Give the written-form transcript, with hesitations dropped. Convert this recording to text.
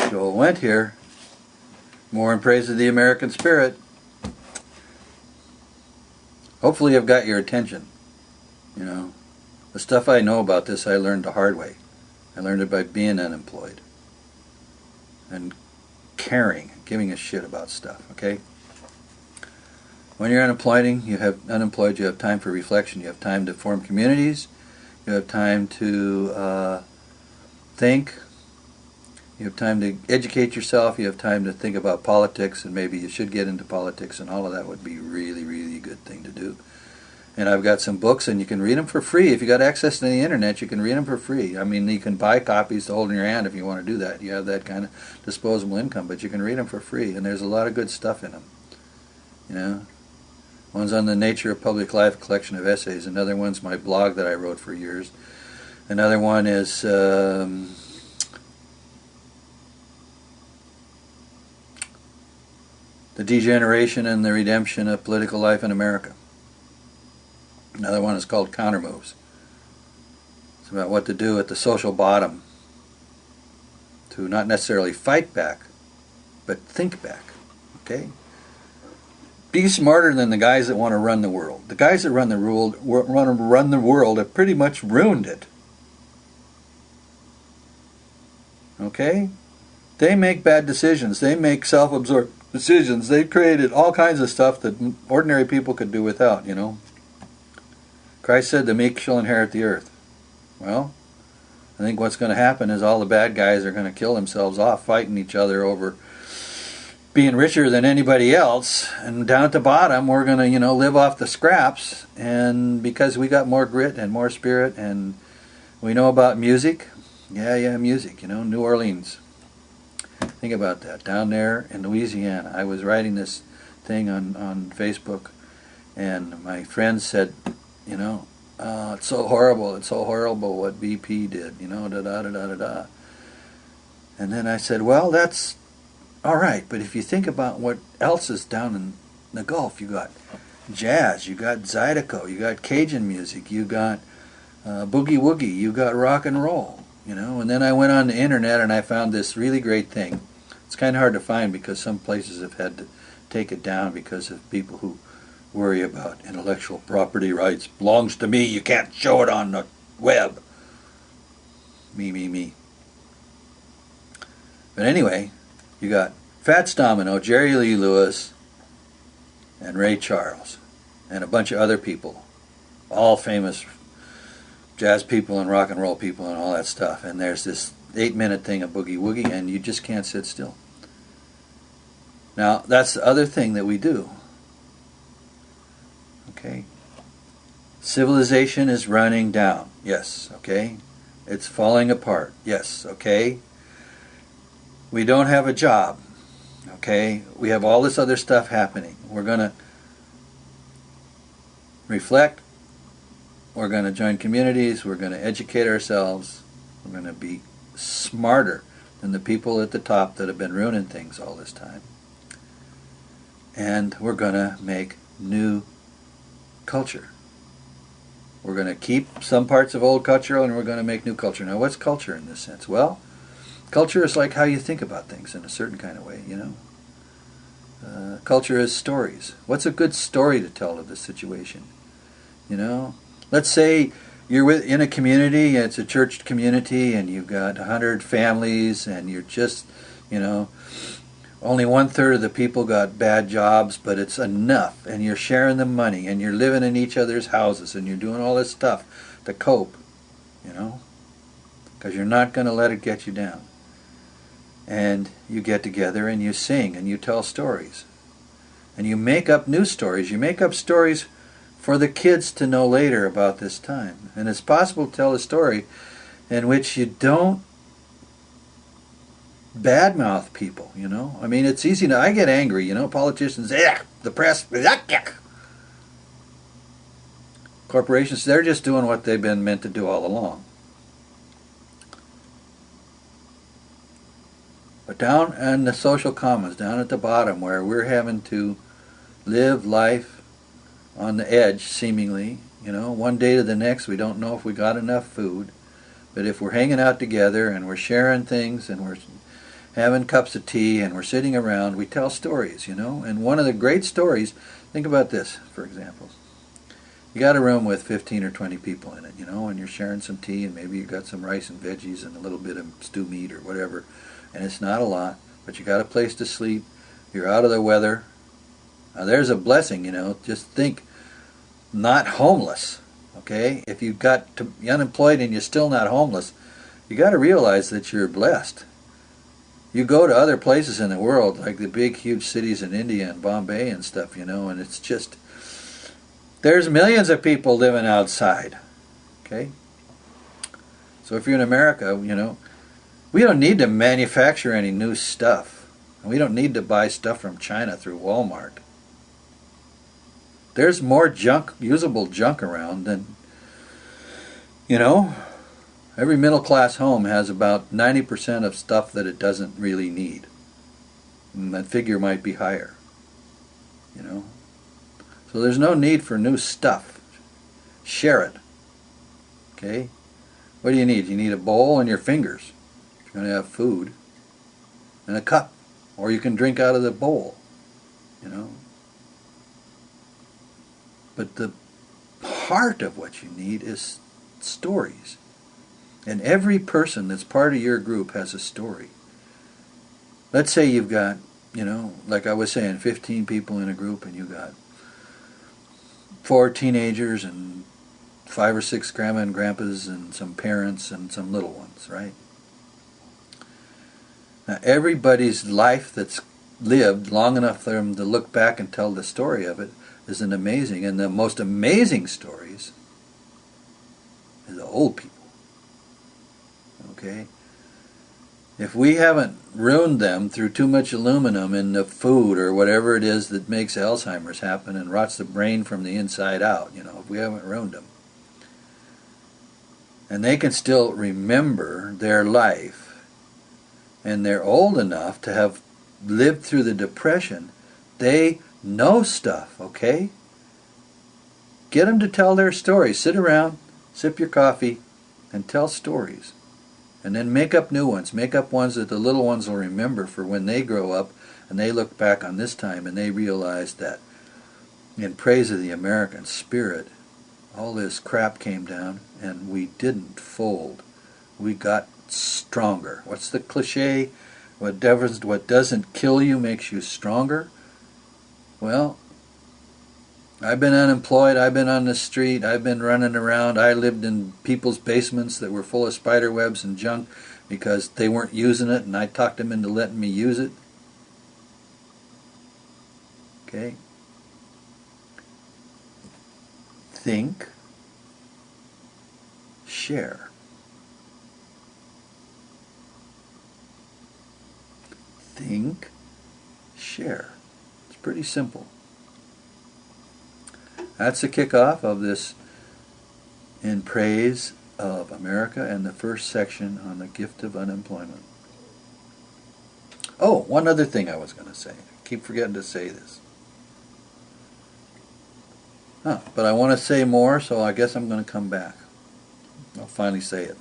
Joel Wendt here. More in praise of the American spirit. Hopefully I've got your attention. You know, the stuff I know about this I learned the hard way. I learned it by being unemployed and caring, giving a shit about stuff, okay? When you're unemployed, you have time for reflection. You have time to form communities. You have time to think. You have time to educate yourself. You have time to think about politics, and maybe you should get into politics, and all of that would be really, really a good thing to do. And I've got some books, and you can read them for free. If you got access to the internet, you can read them for free. I mean, you can buy copies to hold in your hand if you want to do that. You have that kind of disposable income, but you can read them for free, and there's a lot of good stuff in them. You know, one's on the nature of public life, a collection of essays. Another one's my blog that I wrote for years. Another one is The Degeneration and the Redemption of Political Life in America. Another one is called Countermoves. It's about what to do at the social bottom to not necessarily fight back, but think back. Okay? Be smarter than the guys that want to run the world. The guys that run the world have pretty much ruined it. Okay? They make bad decisions. They make self-absorbed decisions. They've created all kinds of stuff that ordinary people could do without, you know. Christ said the meek shall inherit the earth. Well, I think what's going to happen is all the bad guys are going to kill themselves off fighting each other over being richer than anybody else, and down at the bottom we're going to, you know, live off the scraps. And because we got more grit and more spirit, and we know about music, music, you know, New Orleans. Think about that, down there in Louisiana. I was writing this thing on Facebook, and my friend said, you know, it's so horrible what BP did, you know, da-da-da-da-da-da. And then I said, well, that's all right, but if you think about what else is down in the Gulf, you got jazz, you got Zydeco, you got Cajun music, you got boogie woogie, you got rock and roll, you know. And then I went on the internet and I found this really great thing. It's kind of hard to find because some places have had to take it down because of people who worry about intellectual property rights. Belongs to me, you can't show it on the web. Me. But anyway, you got Fats Domino, Jerry Lee Lewis, and Ray Charles, and a bunch of other people, all famous jazz people and rock and roll people and all that stuff. And there's this 8-minute thing of boogie woogie, and you just can't sit still. Now, that's the other thing that we do. Okay? Civilization is running down. Yes, okay? It's falling apart. Yes, okay? We don't have a job. Okay? We have all this other stuff happening. We're going to reflect. We're going to join communities. We're going to educate ourselves. We're going to be smarter than the people at the top that have been ruining things all this time. And we're going to make new culture. We're going to keep some parts of old culture and we're going to make new culture. Now, what's culture in this sense? Well, culture is like how you think about things in a certain kind of way, you know. Culture is stories. What's a good story to tell of this situation? You know, let's say you're in a community, it's a church community, and you've got 100 families, and you're just, you know, only 1/3 of the people got bad jobs, but it's enough, and you're sharing the money, and you're living in each other's houses, and you're doing all this stuff to cope, you know, because you're not going to let it get you down. And you get together and you sing and you tell stories. And you make up new stories. You make up stories for the kids to know later about this time. And it's possible to tell a story in which you don't badmouth people, you know. I mean, it's easy to, I get angry, you know, politicians, the press, corporations, they're just doing what they've been meant to do all along. But down in the social commons, down at the bottom where we're having to live life on the edge, seemingly, you know, one day to the next, we don't know if we got enough food. But if we're hanging out together and we're sharing things and we're having cups of tea, and we're sitting around, we tell stories, you know. And one of the great stories, think about this, for example. You got a room with 15 or 20 people in it, you know, and you're sharing some tea, and maybe you got some rice and veggies and a little bit of stew meat or whatever, and it's not a lot, but you got a place to sleep, you're out of the weather. Now there's a blessing, you know. Just think, not homeless, okay? If you've got to be unemployed and you're still not homeless, you got to realize that you're blessed. You go to other places in the world, like the big, huge cities in India and Bombay and stuff, you know, and it's just, there's millions of people living outside, okay? So if you're in America, you know, we don't need to manufacture any new stuff. And we don't need to buy stuff from China through Walmart. There's more junk, usable junk around than, you know, every middle-class home has about 90% of stuff that it doesn't really need. And that figure might be higher, you know. So there's no need for new stuff. Share it, okay? What do you need? You need a bowl and your fingers if you're going to have food, and a cup, or you can drink out of the bowl, you know. But the heart of what you need is stories. And every person that's part of your group has a story. Let's say you've got, you know, like I was saying, 15 people in a group, and you got 4 teenagers and 5 or 6 grandma and grandpas and some parents and some little ones, right? Now everybody's life that's lived long enough for them to look back and tell the story of it is an amazing, and the most amazing stories is the old people. Okay? If we haven't ruined them through too much aluminum in the food or whatever it is that makes Alzheimer's happen and rots the brain from the inside out, you know, if we haven't ruined them, and they can still remember their life, and they're old enough to have lived through the Depression, they know stuff, okay? Get them to tell their stories. Sit around, sip your coffee, and tell stories. And then make up new ones. Make up ones that the little ones will remember for when they grow up and they look back on this time and they realize that in praise of the American spirit, all this crap came down and we didn't fold. We got stronger. What's the cliche? What doesn't kill you makes you stronger. Well, I've been unemployed, I've been on the street, I've been running around, I lived in people's basements that were full of spider webs and junk because they weren't using it and I talked them into letting me use it. Okay? Think, share. Think, share. It's pretty simple. That's the kickoff of this in praise of America and the first section on the gift of unemployment. Oh, one other thing I was going to say. I keep forgetting to say this. But I want to say more, so I guess I'm going to come back. I'll finally say it.